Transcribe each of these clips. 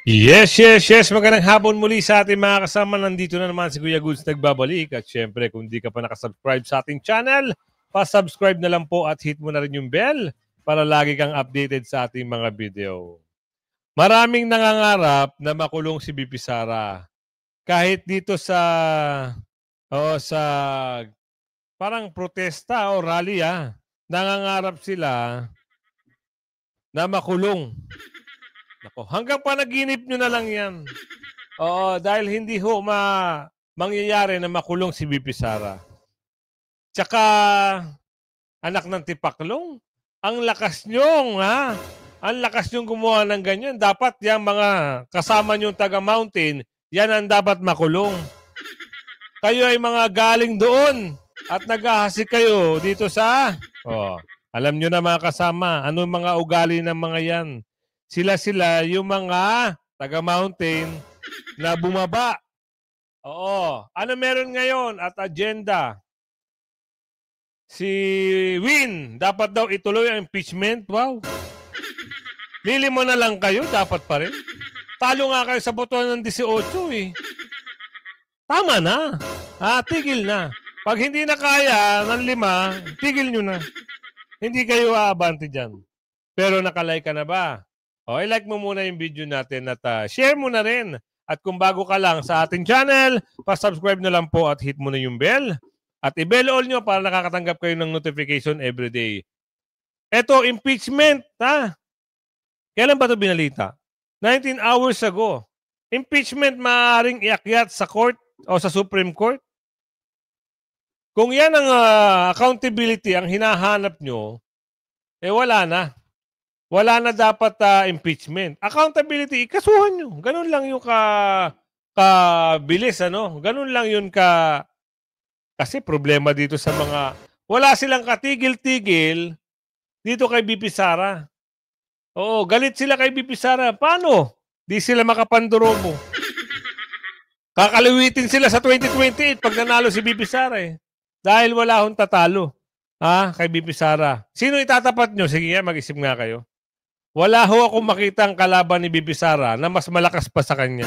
Yes. Magandang hapon muli sa ating mga kasama. Nandito na naman si Kuya Goods nagbabalik. At syempre, kung di ka pa nakasubscribe sa ating channel, pa-subscribe na lang po at hit mo na rin yung bell para lagi kang updated sa ating mga video. Maraming nangangarap na makulong si BP Sara. Kahit dito sa parang protesta o rally, nangangarap sila na makulong. Nako, hanggang panaginip nyo na lang yan. Oo, dahil hindi ho mangyayari na makulong si BP Sara. Tsaka, anak ng tipaklong, ang lakas nyong, Ang lakas nyong gumawa ng ganyan. Dapat yung mga kasama nyong taga-mountain, yan ang dapat makulong. Kayo ay mga galing doon at naghahasik kayo dito sa... alam nyo na mga kasama, ano mga ugali ng mga yan. Sila yung mga taga-mountain na bumaba. Oo. Ano meron ngayon at agenda? Si Win, dapat daw ituloy ang impeachment. Wow. Lili mo na lang kayo, dapat pa rin. Talo nga kayo sa botohan ng 18 eh. Tama na. Tigil na. Pag hindi na kaya ng 5, tigil nyo na. Hindi kayo aabante dyan. Pero nakalike ka na ba? I-like mo muna yung video natin at share mo na rin. At kung bago ka lang sa ating channel, pa-subscribe na lang po at hit mo na yung bell. At i-bell all nyo para nakakatanggap kayo ng notification everyday. Eto, impeachment, Kailan ba ito binalita? 19 hours ago. Impeachment maaaring iakyat sa court o sa Supreme Court? Kung yan ang accountability ang hinahanap nyo, wala na. Wala na dapat impeachment. Accountability, ikasuhan nyo. Ganun lang yung kabilis, Ganun lang yun kasi problema dito sa mga... Wala silang katigil-tigil dito kay BP Sara. Oo, galit sila kay BP Sara. Paano? Di sila makapandurobo. Kakaliwitin sila sa 2028 pag nanalo si BP Sara Dahil wala akong tatalo. Kay BP Sara. Sino itatapat nyo? Sige nga, mag-isip nga kayo. Wala ho akong makitang kalaban ni BP Sara na mas malakas pa sa kanya.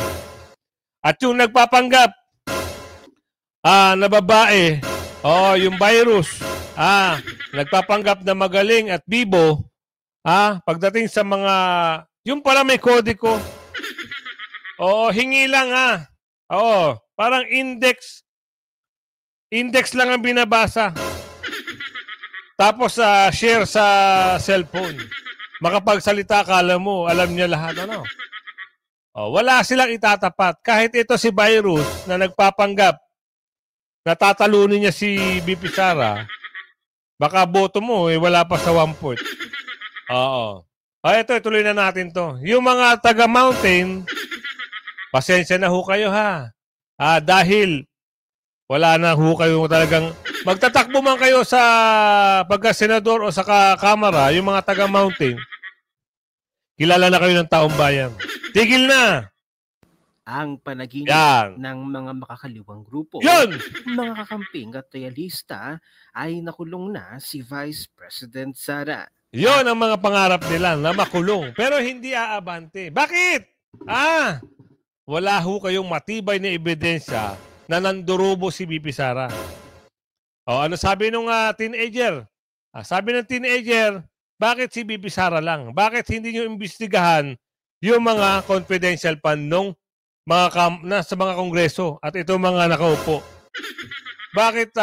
At yung nagpapanggap na babae, yung virus, nagpapanggap na magaling at bibo, pagdating sa mga, yung pala may kodiko. Hingi lang parang index lang ang binabasa. Tapos share sa cellphone. Makapagsalita, kala mo, alam niya lahat, wala silang itatapat. Kahit ito si virus na nagpapanggap, natatalunin niya si BP Sara, baka boto mo, wala pa sa 1/4. Ito, ituloy na natin to. Yung mga taga-mountain, pasensya na ho kayo dahil wala na ho kayo talagang... Magtatakbo man kayo sa pagka-senador o sa kamara, yung mga taga-mountain, kilala na kayo ng taong bayan. Tigil na! Ang panaginip ng mga makakaliwang grupo, mga kakamping at royalista ay nakulong na si Vice President Sara. Yon ang mga pangarap nila na makulong, pero hindi aabante. Bakit? Wala ho kayong matibay na ebidensya na nandurubo si BP Sara. Ano sabi nung teenager? Sabi ng teenager, bakit si BP Sara lang? Bakit hindi nyo imbestigahan yung mga confidential fund nung sa mga kongreso at ito mga nakaupo? Bakit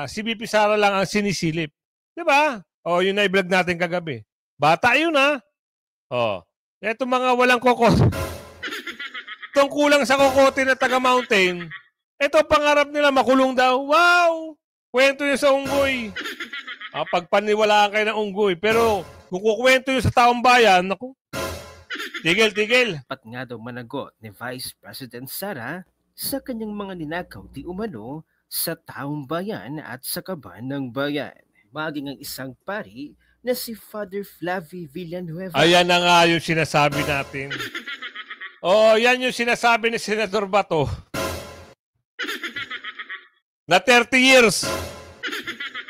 si BP Sara lang ang sinisilip? Diba? Yun na i-vlog natin kagabi. Bata yun Ito mga walang kokot. Itong kulang sa kokote na taga-mountain, ito pangarap nila makulong daw. Wow! Kwento nyo sa unggoy. Pagpaniwalaan kayo ng unggoy. Pero kung kukwento nyo sa taong bayan, naku, tigil. Pat nga daw managot ni Vice President Sara sa kanyang mga ninakaw di umano sa taong bayan at sa kaban ng bayan. Maging ang isang pari na si Father Flavie Villanueva. Ayan na nga yung sinasabi natin. Yan yung sinasabi ni Senador Bato. Na 30 years.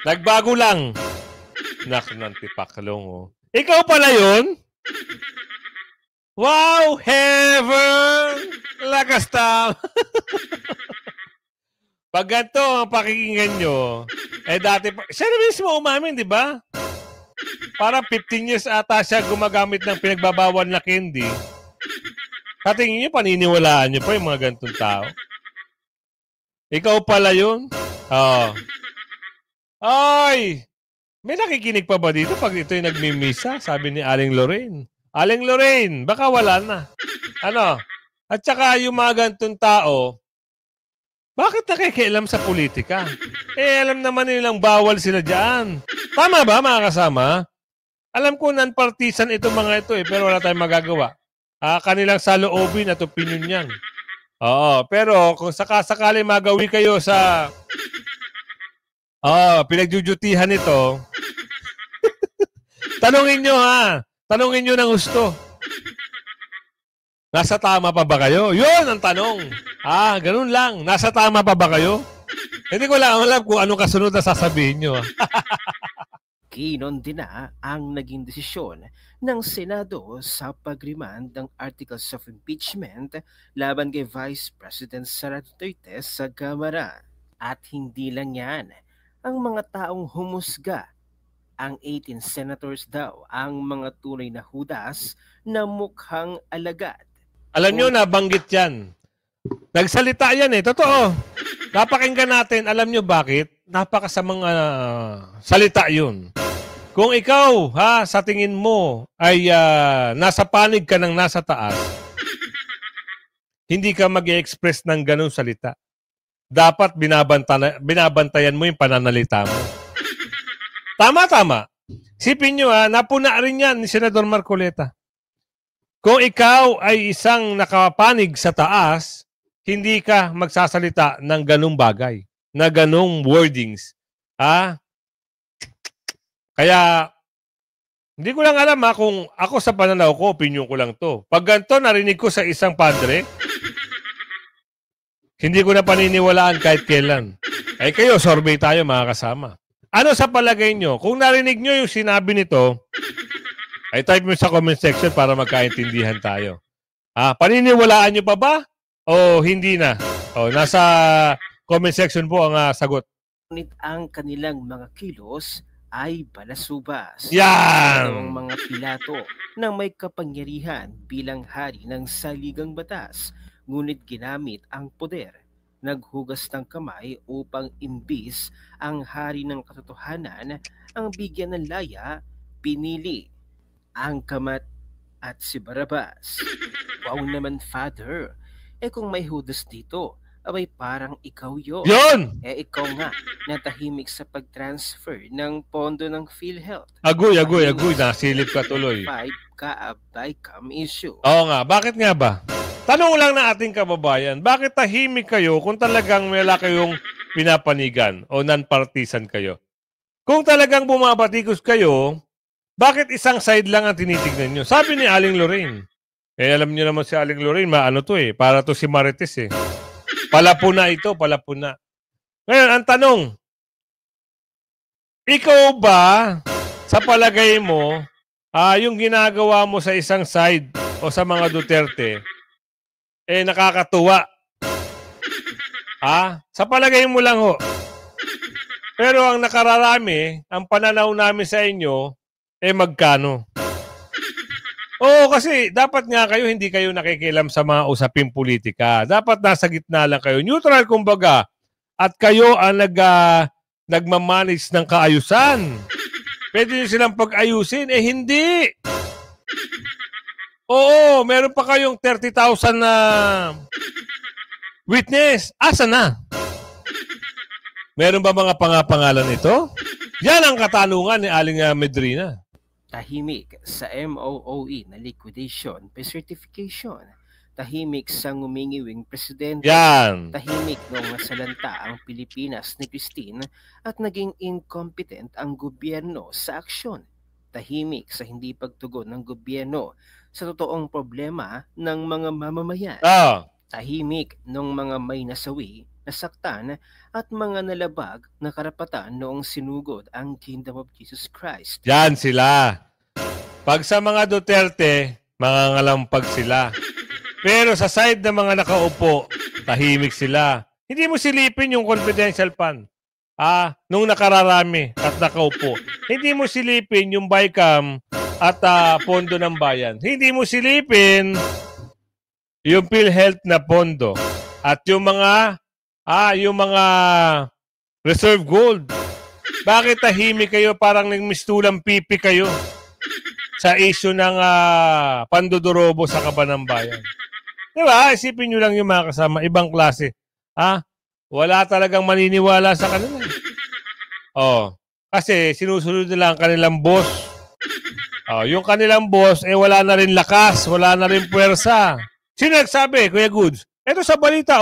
Nagbago lang. Nak ng tipaklong. Ikaw pala yun? Wow, heaven! Lakas tama. Pag ganito ang pakikinggan nyo, dati pa, siya na mismo umamin, di ba? Parang 15 years ata siya gumagamit ng pinagbabawal na candy. Sa tingin nyo, paniniwalaan nyo pa yung mga ganitong tao. Ikaw pala yun? Oo. Ay! May nakikinig pa ba dito pag ito'y nagmimisa? Sabi ni Aling Lorraine. Aling Lorraine, baka wala na. Ano? At saka yung mga ganitong tao, bakit nakikialam sa politika? Alam naman nilang bawal sila dyan. Tama ba, mga kasama? Alam ko non-partisan itong mga ito pero wala tayong magagawa. Kanilang saloobin at opinion yan. Oo, pero kung sakasakali magawi kayo sa pinagjujutihan ito, tanungin nyo ha. Tanungin nyo ng gusto. Nasa tama pa ba kayo? Yun ang tanong. Ganun lang. Nasa tama pa ba kayo? Hindi ko lang alam kung anong kasunod na sasabihin nyo. Kinondena ang naging desisyon ng Senado sa pag-remand ng Articles of Impeachment laban kay Vice President Sara Duterte sa Kamara. At hindi lang yan, ang mga taong humusga, ang 18 senators daw, ang mga tunay na hudas na mukhang alagad. Alam nyo, nabanggit yan. Nagsalita yan Totoo. Napakinggan natin. Alam nyo bakit? Napakasamang salita yun. Kung ikaw, sa tingin mo, ay nasa panig ka ng nasa taas, hindi ka mag-i-express ng ganong salita. Dapat binabantayan mo yung pananalita mo. Tama. Sipin nyo napuna rin yan ni Senador Marcoleta. Kung ikaw ay isang nakapanig sa taas, hindi ka magsasalita ng ganung bagay, na ganung wordings. Kaya, hindi ko lang alam kung ako sa pananaw ko, opinion ko lang to. Pag ganito narinig ko sa isang padre, hindi ko na paniniwalaan kahit kailan. Kayo, survey tayo mga kasama. Ano sa palagay nyo? Kung narinig nyo yung sinabi nito, ay type mo sa comment section para magkaintindihan tayo. Paniniwalaan nyo pa ba? O hindi na? Nasa comment section po ang sagot. Ngunit ang kanilang mga kilos ay balasubas. Yan! Ang mga Pilato na may kapangyarihan bilang hari ng saligang batas, ngunit ginamit ang poder, naghugas ng kamay upang imbis ang hari ng katotohanan ang bigyan ng laya, pinili ang kamat at si Barabas. Wow naman, Father. Kung may hudas dito, abay parang ikaw yun. Yun! Ikaw nga, natahimik sa pag-transfer ng pondo ng PhilHealth. Agoy. Nasilip ka tuloy. 5 ka-abdicam issue. Oo nga. Bakit nga ba? Tanong lang na ating kababayan, bakit tahimik kayo kung talagang wala kayong pinapanigan o non-partisan kayo? Kung talagang bumabatikos kayo, bakit isang side lang ang tinitignan nyo? Sabi ni Aling Lorraine. Alam nyo naman si Aling Lorraine, para to si Marites Palapuna ito, palapuna. Ngayon, ang tanong, ikaw ba, sa palagay mo, yung ginagawa mo sa isang side o sa mga Duterte, nakakatuwa? Sa palagay mo lang ho. Pero ang nakararami, ang pananaw namin sa inyo, magkano? Oo, kasi dapat nga kayo, hindi kayo nakikialam sa mga usaping politika. Dapat nasa gitna lang kayo. Neutral, kumbaga. At kayo ang nagmamanage ng kaayusan. Pwede nyo silang pag-ayusin. Hindi. Oo, meron pa kayong 30,000 na witness. Asa na? Meron ba mga pangapangalan ito? Yan ang katanungan ni Aling Medrina. Tahimik sa MOOE na liquidation by certification. Tahimik sa ngumingiwing presidente. Yan. Tahimik nung nasalanta ang Pilipinas ni Christine at naging incompetent ang gobyerno sa aksyon. Tahimik sa hindi pagtugon ng gobyerno sa totoong problema ng mga mamamayan. Tahimik nung mga may nasawi, nasaktan at mga nalabag na karapatan noong sinugod ang Kingdom of Jesus Christ. Yan sila. Pag sa mga Duterte, mangangalampag sila. Pero sa side ng mga nakaupo, tahimik sila. Hindi mo silipin yung confidential fund. Nung nakararami at nakaupo. Hindi mo silipin yung BICAM at pondo ng bayan. Hindi mo silipin yung PhilHealth na pondo at yung mga reserve gold. Bakit tahimik kayo? Parang nagmistulang pipi kayo sa issue ng pandodorobo sa Kabanang Bayan. Diba? Isipin nyo lang yung mga kasama, ibang klase. Wala talagang maniniwala sa kanila. Kasi sinusunod nila ang kanilang boss. Yung kanilang boss, wala na rin lakas, wala na rin puwersa. Sino nagsabi, Kuya Goods? Ito sa balita,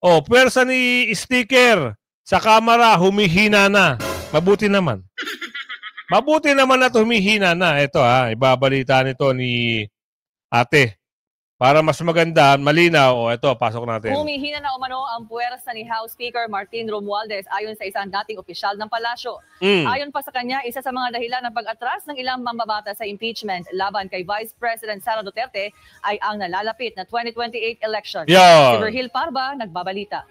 puwersa ni Sticker sa kamera, humihina na. Mabuti naman. Mabuti naman at humihina na. Ito ibabalita nito ni ate. Para mas maganda, malinaw, ito, pasok natin. Humihina na umano ang puwersa ni House Speaker Martin Romualdez ayon sa isang dating opisyal ng palasyo. Ayon pa sa kanya, isa sa mga dahilan ng pag-atras ng ilang mamabata sa impeachment laban kay Vice President Sara Duterte ay ang nalalapit na 2028 election. Si Virgil Parba, nagbabalita.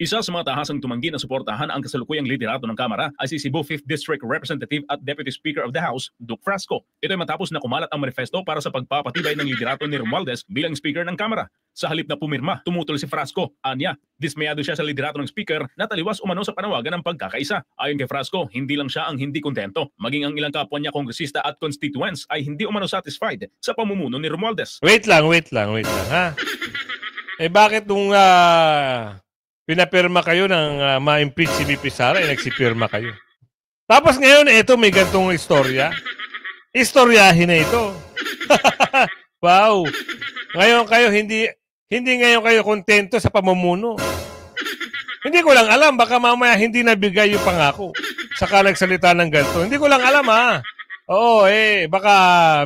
Isa sa mga tahasang tumanggi na suportahan ang kasalukuyang liderato ng Kamara ay si Cebu 5th District Representative at Deputy Speaker of the House, Duke Frasco. Ito ay matapos na kumalat ang manifesto para sa pagpapatibay ng liderato ni Romualdez bilang Speaker ng Kamara. Sa halip na pumirma, tumutol si Frasco. Anya, dismayado siya sa liderato ng Speaker na taliwas umano sa panawagan ng pagkakaisa. Ayon kay Frasco, hindi lang siya ang hindi kontento. Maging ang ilang kapwa niya kongresista at constituents ay hindi umano satisfied sa pamumuno ni Romualdez. Wait lang, ha? Bakit nung pinapirma kayo ng ma-impeach si VP Sara, nagsipirma kayo. Tapos ngayon, ito may gantong istorya. Istoryahin na ito. Wow. Ngayon kayo, hindi ngayon kayo kontento sa pamumuno. Hindi ko lang alam, baka mamaya hindi nabigay yung pangako. Saka nagsalita ng ganito. Hindi ko lang alam Oo, baka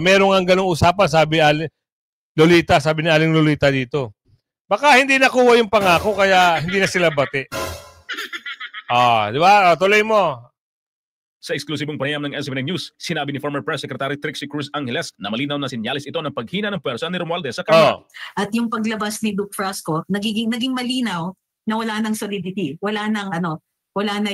merong ang ganong usapan, sabi ni Aling Lolita dito. Baka hindi nakuha yung pangako kaya hindi na sila bati. Di ba? Tuloy mo. Sa eksklusibong panayam ng SB9 News, sinabi ni former Press Secretary Trixie Cruz Angeles na malinaw na sinyalis ito ng paghina ng pwersa ni Romualdez sa Kamara. At yung paglabas ni Duke Frasco, naging malinaw na wala nang solidity. Wala na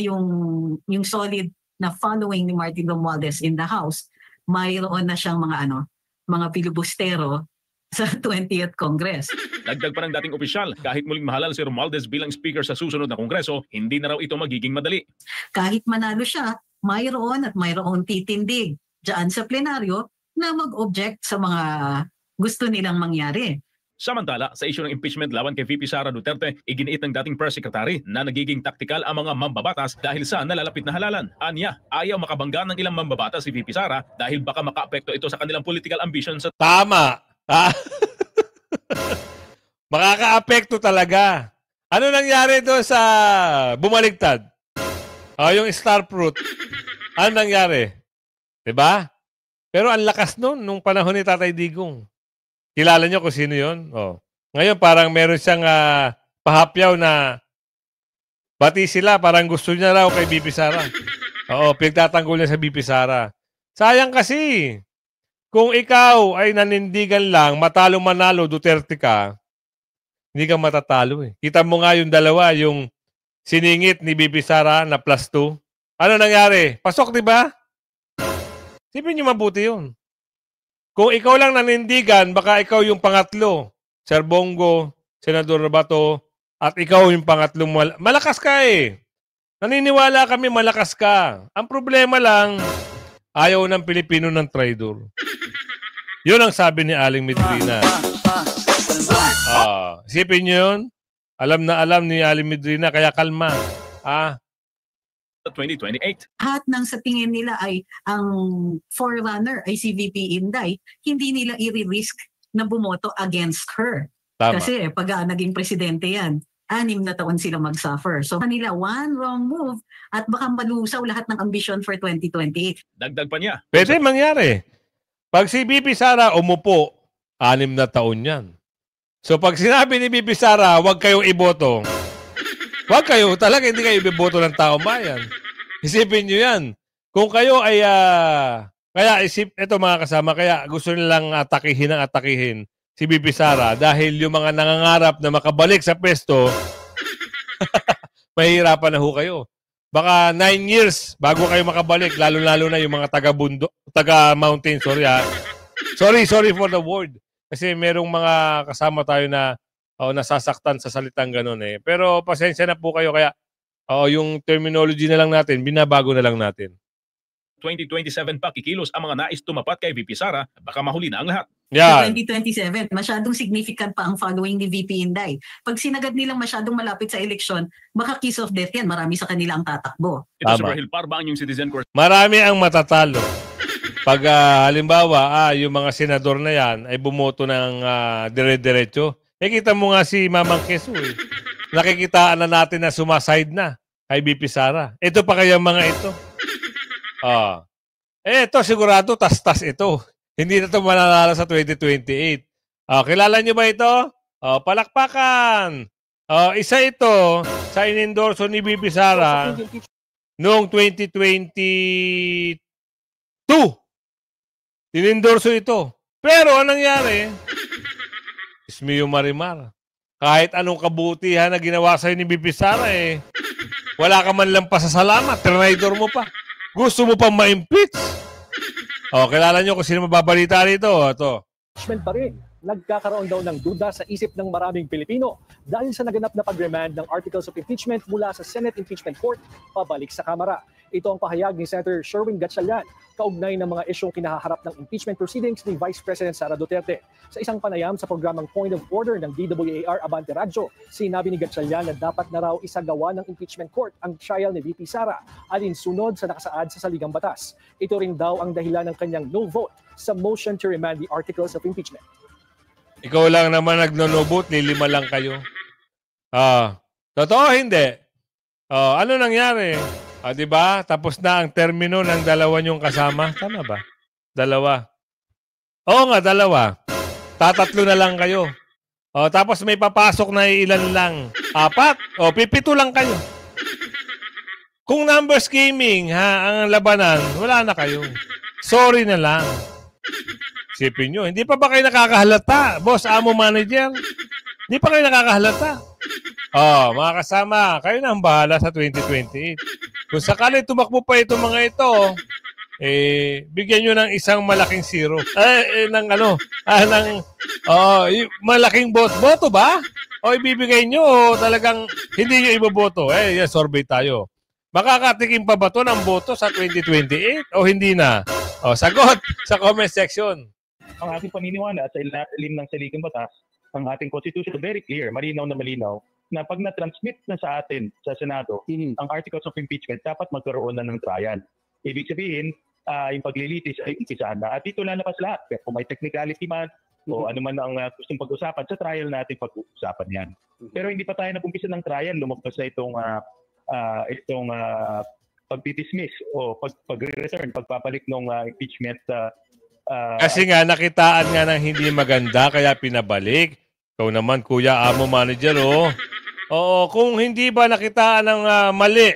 yung solid na following ni Martin Romualdez in the House. Mayroon na siyang mga filibustero sa 20th Congress. Dagdag pa ng dating opisyal, kahit muling mahalal si Romualdez bilang speaker sa susunod na kongreso, hindi na raw ito magiging madali. Kahit manalo siya, mayroon titindig dyan sa plenaryo na mag-object sa mga gusto nilang mangyari. Samantala, sa isyu ng impeachment laban kay VP Sara Duterte, iginiit ng dating press secretary na nagiging taktikal ang mga mambabatas dahil sa nalalapit na halalan. Anya, ayaw makabangga ng ilang mambabatas si VP Sara dahil baka makaapekto ito sa kanilang political ambition sa... Tama! Makaka-apekto talaga. Ano nangyari doon sa bumaligtad? Yung star fruit. Ano nangyari? Diba? Pero ang lakas nung panahon ni Tatay Digong. Kilala nyo kung sino yun? Ngayon parang meron siyang pahapyaw na bati sila. Parang gusto niya raw kay BP Sara. Pinagtatanggol niya sa BP Sara. Sayang kasi. Kung ikaw ay nanindigan lang, matalo-manalo, Duterte ka, hindi ka matatalo Kita mo nga yung dalawa, yung siningit ni BP Sara na +2. Ano nangyari? Pasok, di ba? Sipin nyo mabuti yun. Kung ikaw lang nanindigan, baka ikaw yung pangatlo. Sir Bongo, Senador Robato, at ikaw yung pangatlong malakas ka Naniniwala kami malakas ka. Ang problema lang, ayaw ng Pilipino ng traidor. Yun ang sabi ni Aling Medrina. Isipin nyo yun? Alam na alam ni Aling Medrina, kaya kalma. 2028. At nang sa tingin nila ay ang forerunner ay si VP Inday, hindi nila i-risk na bumoto against her. Tama. Kasi pag naging presidente yan, 6 na taon sila mag-suffer. So kanila, one wrong move at baka malusaw lahat ng ambition for 2028. Dagdag pa niya. Pwede mangyari. Pag si BP Sara umupo, 6 na taon yan. So pag sinabi ni BP Sara, huwag kayong iboto, huwag kayo, talaga hindi kayo iboto ng taong bayan. Isipin nyo yan. Kung kayo ay Kaya ito mga kasama, kaya gusto nilang atakihin si BP Sara dahil yung mga nangangarap na makabalik sa pwesto, mahihirapan na ho kayo. Baka 9 years bago kayo makabalik, lalo-lalo na yung mga taga-mountain, sorry for the word. Kasi merong mga kasama tayo na nasasaktan sa salitang ganun eh. Pero pasensya na po kayo, kaya yung terminology na lang natin, binabago na lang natin. 2027 pa kikilos ang mga nais tumapat kay VP Sara, baka mahuli na ang lahat. Yan. 2027, masyadong significant pa ang following ni VP Inday. Pag sinagad nilang masyadong malapit sa eleksyon, baka kiss of death yan. Marami sa kanila ang tatakbo. Ito sa Tama. Rahil Parba ang inyong citizen course. Marami ang matatalo. Pag halimbawa, yung mga senador na yan ay bumoto ng dire-diretso. Kita mo nga si Mamang Quezon eh. Nakikitaan na natin na sumaside na kay VP Sara. Ito pa kaya mga ito. Ito sigurado tas-tas ito. Hindi na ito mananalo sa 2028. Kilala nyo ba ito? Palakpakan. Isa ito sa inendorso ni VP Sara noong 2022. Inendorso ito. Pero anong nangyari? Ismiyo Marimar. Kahit anong kabutihan na ginawa sa'yo ni VP Sara wala ka man lang pasasalamat. Trinaydor mo pa. Gusto mo pang ma-impeach? Kilala nyo kung sino mababalita rito. Ito. Impeachment pa rin. Nagkakaroon daw ng duda sa isip ng maraming Pilipino dahil sa naganap na pag-remand ng articles of impeachment mula sa Senate Impeachment Court pabalik sa Kamara. Ito ang pahayag ni Senator Sherwin Gatchalian kaugnay ng mga isyong kinaharap ng impeachment proceedings ni Vice President Sara Duterte. Sa isang panayam sa programang Point of Order ng DWAR Abante Radyo, sinabi ni Gatchalian na dapat na raw isagawa ng impeachment court ang trial ni VP Sara alinsunod sa nakasaad sa saligang batas. Ito rin daw ang dahilan ng kanyang no vote sa motion to remand the articles of impeachment. Ikaw lang naman nagno-vote, lilima lang kayo. Totoo hindi? Ano nangyari? Diba? Tapos na ang termino ng dalawa niyong kasama. Tama ba? Dalawa. Oo nga, dalawa. Tatatlo na lang kayo. Tapos may papasok na ilan lang. 4. Pipito lang kayo. Kung numbers gaming, ang labanan, wala na kayo. Sorry na lang. Isipin nyo, hindi pa ba kayo nakakahalata? Boss, amo, manager? Hindi pa kayo nakakahalata? Mga kasama, kayo na ang bahala sa 2028. Kung sakali tumakbo pa itong mga ito, bigyan nyo ng isang malaking zero. Malaking boto ba? O ibibigay nyo o talagang hindi nyo iboboto? Survey tayo. Makakatikim pa ba ito ng boto sa 2028 o hindi na? Sagot sa comment section. Ang ating paniniwala sa ilalim ng saligang batas, ang ating constitution very clear, malinaw na malinaw, na pag na-transmit na sa atin sa Senado, ang articles of impeachment, dapat magkaroon na ng trial. Ibig sabihin, yung paglilitis ay umpisahan na. At dito lalabas lahat. Kung may technicality man, o ano man ang gustong pag-usapan, sa trial natin pag-uusapan yan. Pero hindi pa tayo nag-umpisa ng trial, lumabas na itong pag-dismiss o pag-return, pagpapalik ng impeachment. Kasi nga, nakitaan nga ng hindi maganda, kaya pinabalik. Ikaw naman, kuya, amo, manager, Oo, kung hindi ba nakitaan ng mali,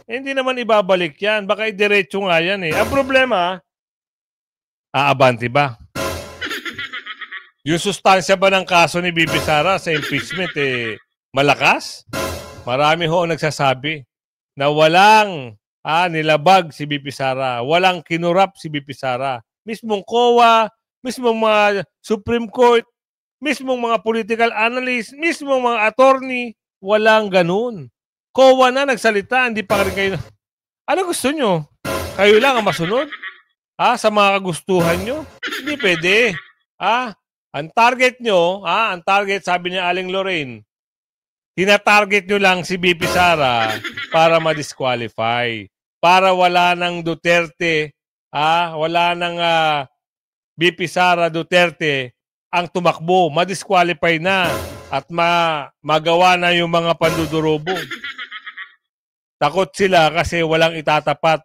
hindi naman ibabalik yan. Baka idiretso nga yan eh. Ang problema, aabante ba? Yung sustansya ba ng kaso ni VP Sara sa impeachment, malakas? Marami ho nagsasabi na walang nilabag si VP Sara, walang kinurap si VP Sara. Mismong COA, mismong mga Supreme Court, mismong mga political analyst, mismong mga attorney, walang ganun. COA na nagsalita, hindi pa rin kayo. Ano gusto nyo? Kayo lang ang masunod? Sa mga kagustuhan nyo? Hindi pwede. Ang target nyo, ang target, sabi ni Aling Lorraine, tina-target nyo lang si VP Sara para ma-disqualify. Para wala ng Duterte, wala ng VP Sara Duterte ang tumakbo, ma-disqualify na at magawa na yung mga pandudurobo. Takot sila kasi walang itatapat.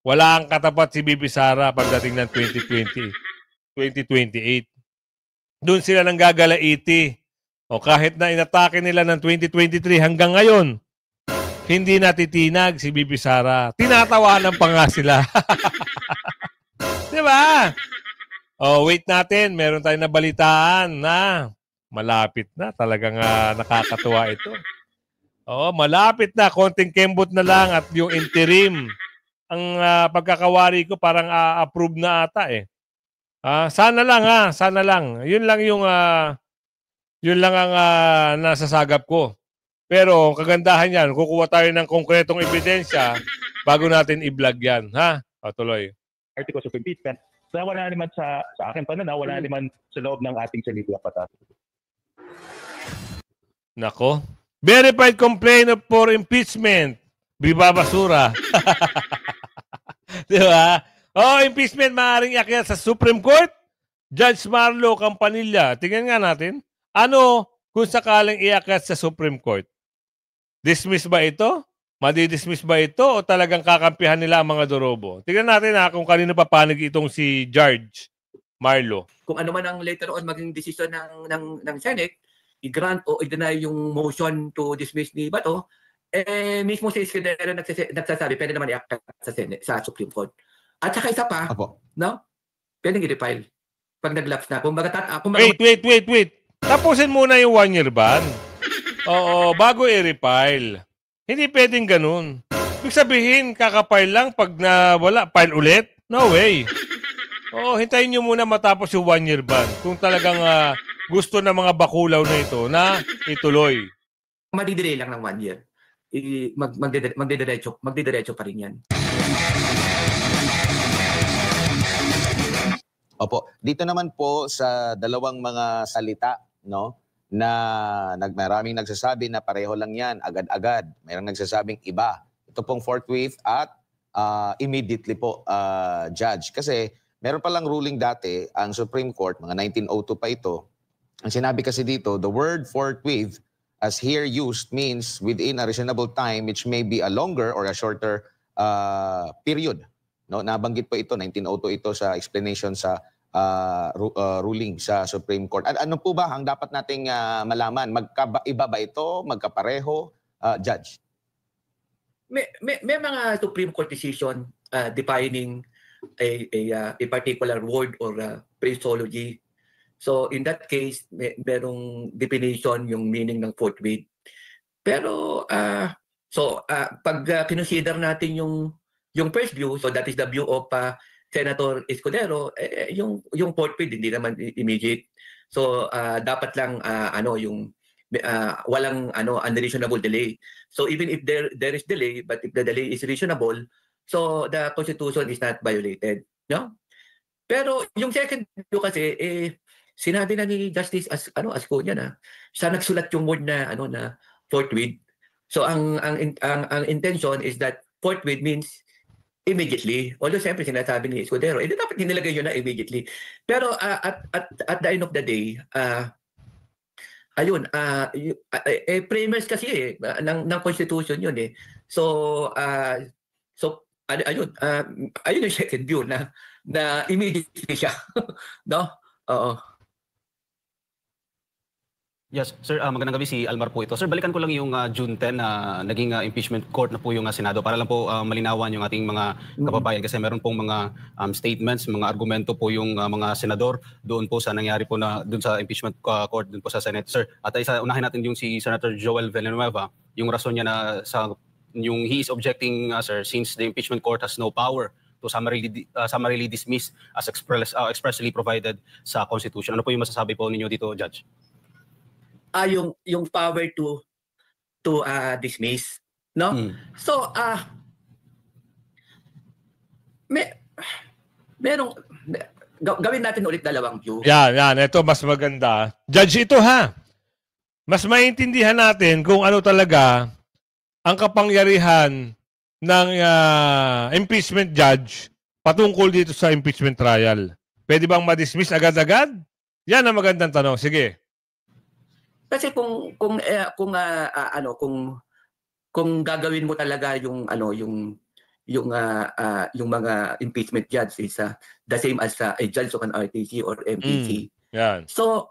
Wala ang katapat si VP Sara pagdating ng 2028. Doon sila nang gagalaiti. O kahit na inatake nila ng 2023 hanggang ngayon, hindi natitinag si VP Sara. Tinatawanan pa nga sila. ba? Oh, wait natin. Meron tayong nabalitaan na malapit na. Talagang nakakatuwa ito. Oh, malapit na. Konting kembot na lang at yung interim. Ang pagkakawari ko parang approve na ata eh. Sana lang sana lang. Yun lang ang nasasagap ko. Pero kagandahan yan, kukuha tayo ng konkretong ebidensya bago natin i-vlog yan. Ha? Tuloy. Articles of impeachment. So wala naman sa akin pananaw, wala naman sa loob ng ating salita patas. Nako. Verified complaint for impeachment. Bibabasura. Di ba? Impeachment maaaring iakyat sa Supreme Court. Judge Marlo Campanilla. Tingnan nga natin. Ano kung sakaling iakyat sa Supreme Court? Dismiss ba ito? Madidismiss ba ito? O talagang kakampihan nila ang mga dorobo? Tingnan natin kung kanino papanig itong si Judge Marlo. Kung ano man ang later on maging desisyon ng Senate, i-grant o i-deny yung motion to dismiss ni Bato, mismo si Escudero nagsasabi, pwede naman i-act sa Senate, sa Supreme Court. At saka isa pa, no? Pwede i-refile. Pag nag-lapse na. Wait. Tapusin muna yung 1-year ban. Oo, bago i-refile. Hindi pwedeng ganun. Ibig sabihin, kakapile lang pag wala, file ulit? No way. Oo, hintayin nyo muna matapos yung 1-year ban. Kung talagang gusto ng mga bakulaw na ito na ituloy. Madidelay lang ng 1 year. Magdidiretso pa rin yan. Opo, dito naman po sa dalawang mga salita, no, na maraming nagsasabi na pareho lang yan, agad-agad. Mayroong nagsasabing iba. Ito pong forthwith at immediately po, Judge. Kasi meron palang ruling dati, ang Supreme Court, mga 1902 pa ito, ang sinabi kasi dito, the word forthwith as here used means within a reasonable time which may be a longer or a shorter period. No, nabanggit po ito, 1902 ito sa explanation sa ruling sa Supreme Court. Ano po ba ang dapat nating malaman? Magkaiba ba ito? Magkapareho? Judge? May mga Supreme Court decision defining a particular word or phraseology. So in that case, merong definition yung meaning ng forthwith. Pero pag consider natin yung first view, so that is the view of Senator Escudero, yung forthwith hindi naman immediate. So dapat lang walang unreasonable delay. So even if there is delay, but if the delay is reasonable, so the Constitution is not violated, no? Pero yung second view kasi sinabi na ni Justice Ascuna na siya nagsulat yung word na na forthwith. So ang intention is that forthwith means immediately. Although siyempre sinasabi ni Escudero, dapat nilagay yun na immediately. Pero at the end of the day, framers kasi ng Constitution yun eh. So ayun yung second view na immediately siya. No? Oo. Yes, sir, magandang gabi, si Almar po ito. Sir, balikan ko lang yung June 10 na naging impeachment court na po yung Senado para lang po malinawan yung ating mga kababayan kasi meron pong mga statements, mga argumento po yung mga senador doon po sa nangyari po na doon sa impeachment court doon po sa Senate. Sir, at unahin natin yung si Senator Joel Villanueva, yung rason niya na yung he is objecting, sir, since the impeachment court has no power to summarily dismiss as expressly provided sa Constitution. Ano po yung masasabi po ninyo dito, Judge? Yung power to dismiss, no? So gawin natin ulit dalawang view. Yan, ito mas maganda. Judge, ito mas maintindihan natin kung ano talaga ang kapangyarihan ng impeachment judge patungkol dito sa impeachment trial. Pwede bang ma-dismiss agad-agad? Yan ang magandang tanong. Sige. Kasi kung gagawin mo talaga yung mga impeachment judge is the same as a judge of an RTC or MPC. Yan. So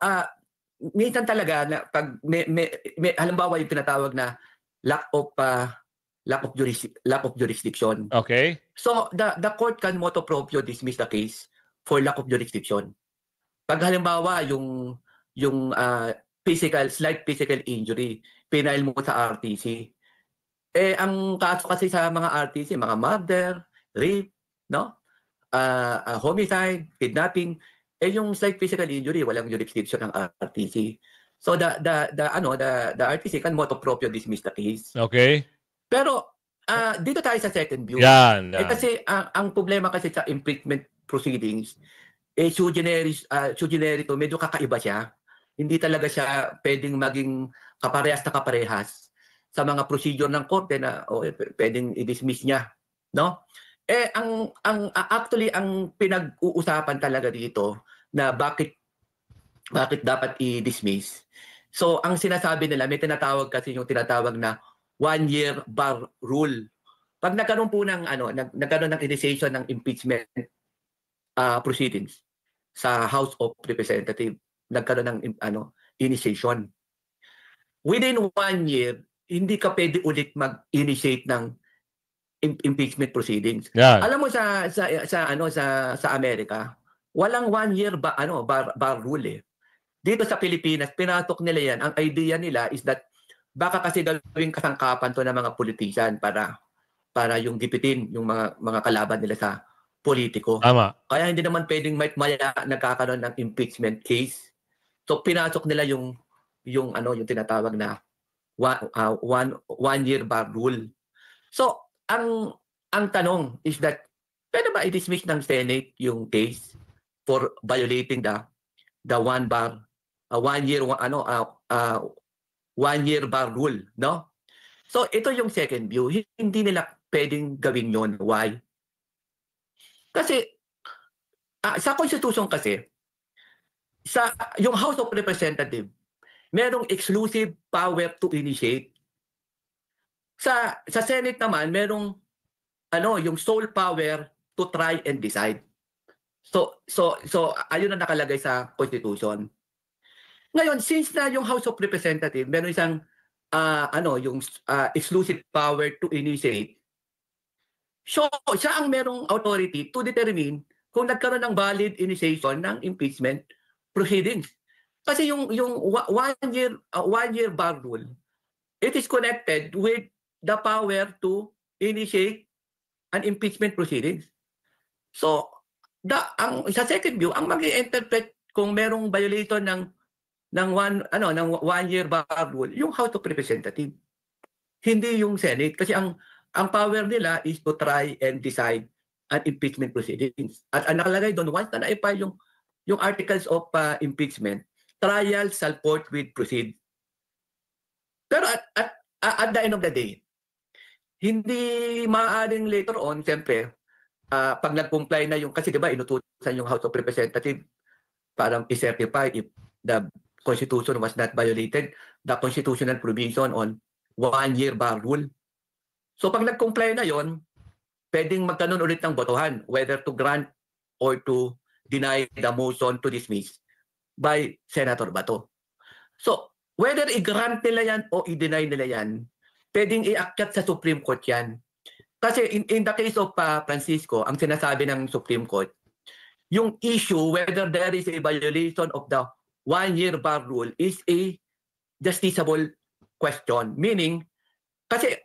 minsan talaga na pag may halimbawa yung tinatawag na lack of jurisdiction. Okay. So the court can motu proprio dismiss the case for lack of jurisdiction. Pag halimbawa yung slight physical injury, pinail mo sa RTC. Ang kaso kasi sa mga RTC, mga murder, rape, no? Homicide, kidnapping, yung slight physical injury, walang jurisdiction ng RTC. So the RTC can motu proprio dismiss the case. Okay. Pero dito tayo sa second view. Yan. Kasi ang problema kasi sa impeachment proceedings, sui generis to, medyo kakaiba siya. Hindi talaga siya pwedeng maging kaparehas na kaparehas sa mga procedure ng korte na pwedeng i-dismiss niya, no? Actually ang pinag-uusapan talaga dito na bakit dapat i-dismiss. So ang sinasabi nila, may tinatawag kasi yung tinatawag na 1-year bar rule. Pag nagkaroon po ng nagkaroon ng initiation ng impeachment proceedings sa House of Representatives, nagkaroon ng initiation. Within 1 year, hindi ka pwede ulit mag-initiate ng impeachment proceedings. Yan. Alam mo sa Amerika, walang 1 year bar rule eh. Dito sa Pilipinas, pinatok nila yan. Ang idea nila is that baka kasi gawing kasangkapan to ng mga politician para yung gipitin yung mga kalaban nila sa politiko. Tama. Kaya hindi naman pwedeng maya nagkakaroon ng impeachment case. So pinasok nila yung tinatawag na 1 year bar rule. So ang tanong is that pwede ba i-dismiss ng Senate yung case for violating the 1 year bar rule, no? So ito yung second view. Hindi nila pwedeng gawin yon. Why? Kasi sa Constitution kasi, yung House of Representatives, merong exclusive power to initiate. Sa Senate naman, merong yung sole power to try and decide. So ayun na nakalagay sa Constitution. Ngayon, since na yung House of Representatives, meron isang exclusive power to initiate. So, siya ang merong authority to determine kung nagkaroon ng valid initiation ng impeachment proceedings. Kasi yung 1 year bar rule, it is connected with the power to initiate an impeachment proceedings. So, sa second view, ang mag-i-interpret kung merong violation ng 1 year bar rule, yung House of Representatives. Hindi yung Senate kasi ang power nila is to try and decide an impeachment proceedings. At ang nakalagay doon, once na na-file yung articles of impeachment, trial shall forthwith proceed. Pero at the end of the day, hindi maaaring later on, siyempre, pag nag-comply na yung, kasi diba, inutusan yung House of Representatives para i-certify if the Constitution was not violated, the constitutional provision on 1 year bar rule. So pag nag-comply na yon, pwedeng magkaroon ulit ng botohan whether to grant or to deny the motion to dismiss by Senator Bato. So whether i-grant nila yan o i-deny nila yan, pwedeng i-akyat sa Supreme Court yan. Kasi in the case of Francisco, ang sinasabi ng Supreme Court, yung issue whether there is a violation of the 1 year bar rule is a justiciable question. Meaning, kasi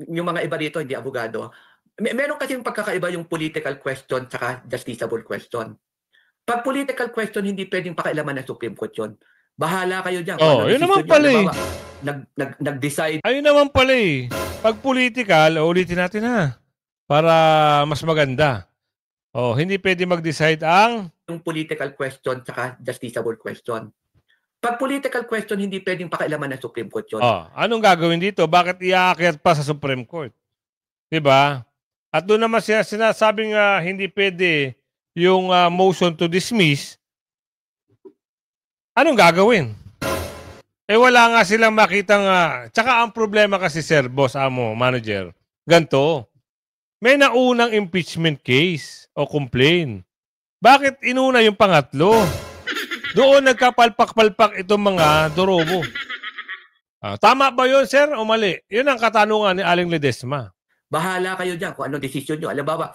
yung mga iba dito, hindi abogado, meron kasi yung pagkakaiba yung political question saka justiciable question. Pag political question, hindi pwedeng pakailaman ng Supreme Court yun. Bahala kayo dyan. Yun naman pala eh. Nag-decide. Ayun naman pala eh. Pag political, ulitin natin ha. Para mas maganda. Hindi pwede mag-decide yung political question saka justiciable question. Pag political question, hindi pwedeng pakailaman ng Supreme Court yun. Anong gagawin dito? Bakit iaakyat pa sa Supreme Court? Diba? At doon naman sinasabing hindi pwede yung motion to dismiss. Anong gagawin? Wala nga silang makitang... tsaka ang problema kasi, sir, boss, amo, manager, ganito. May naunang impeachment case o complaint. Bakit inuna yung pangatlo? Doon nagkapalpak-palpak itong mga dorobo. Tama ba yun, sir, o mali? Yun ang katanungan ni Aling Ledesma. Bahala kayo dyan kung anong decision nyo. Alam ba,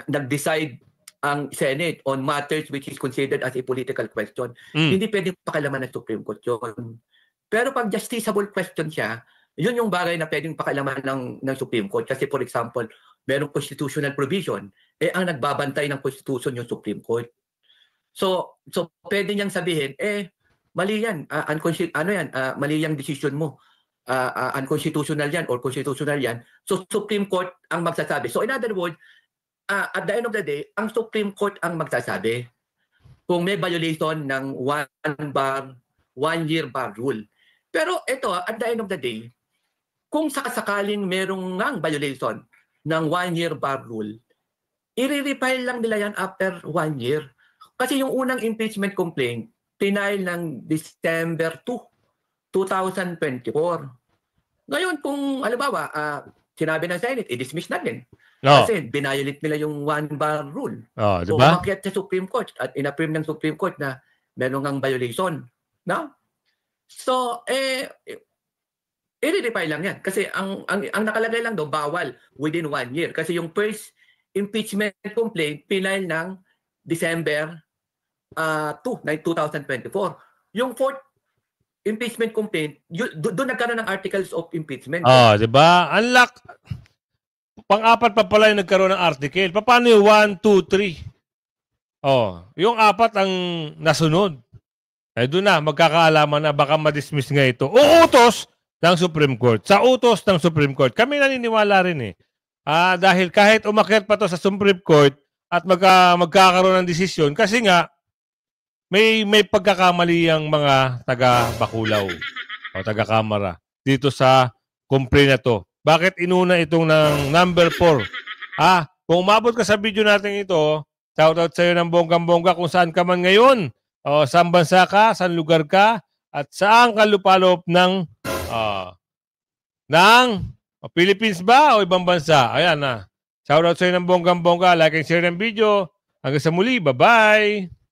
nag-decide ang Senate on matters which is considered as a political question. Hindi pwedeng pakialaman ng Supreme Court yun. Pero pag justiciable question siya, yun yung bagay na pwedeng pakialaman ng Supreme Court. Kasi for example, merong constitutional provision, ang nagbabantay ng Constitution yung Supreme Court. So pwede niyang sabihin, mali yan, mali yung decision mo. Unconstitutional yan or constitutional yan. So Supreme Court ang magsasabi. So in other words, at the end of the day, ang Supreme Court ang magsasabi kung may violation ng one-year bar rule. Pero ito, at the end of the day, kung sakasakaling merong ngang violation ng one-year bar rule, i-refile lang nila yan after 1 year. Kasi yung unang impeachment complaint, tinile ng December 2, 2024. Ngayon, kung halimbawa, sinabi ng Senate, i-dismiss natin. Kasi binayolate nila yung one-bar rule. Diba? So, umakyat sa Supreme Court at in-affirm ng Supreme Court na meron ngang violation. No? So, i-refile lang yan. Kasi ang nakalagay lang doon, bawal within 1 year. Kasi yung first impeachment complaint, pinile ng December 2, 2024. Yung fourth impeachment complaint, doon nagkaroon ng articles of impeachment. Diba? Unlock. Pang-apat pa pala yung nagkaroon ng article. Paano yung 1, 2, 3? Yung 4 ang nasunod. Doon na, magkakaalaman na baka madismiss nga ito. Uutos ng Supreme Court. Sa utos ng Supreme Court. Kami naniniwala rin dahil kahit umakyat pa to sa Supreme Court at magkakaroon ng desisyon, kasi nga, may pagkakamali ang mga taga-Baculaw o taga-Kamara dito sa complaint na to. Bakit inuna itong ng number 4? Kung umabot ka sa video natin ito, shoutout sa'yo ng bonggang-bongga kung saan ka man ngayon. Saan bansa ka, saan lugar ka, at saan ka lupalop ng Philippines ba o ibang bansa? Ayan na. Shoutout sa'yo ng bonggang-bongga. Like and share ng video. Hanggang sa muli. Bye-bye!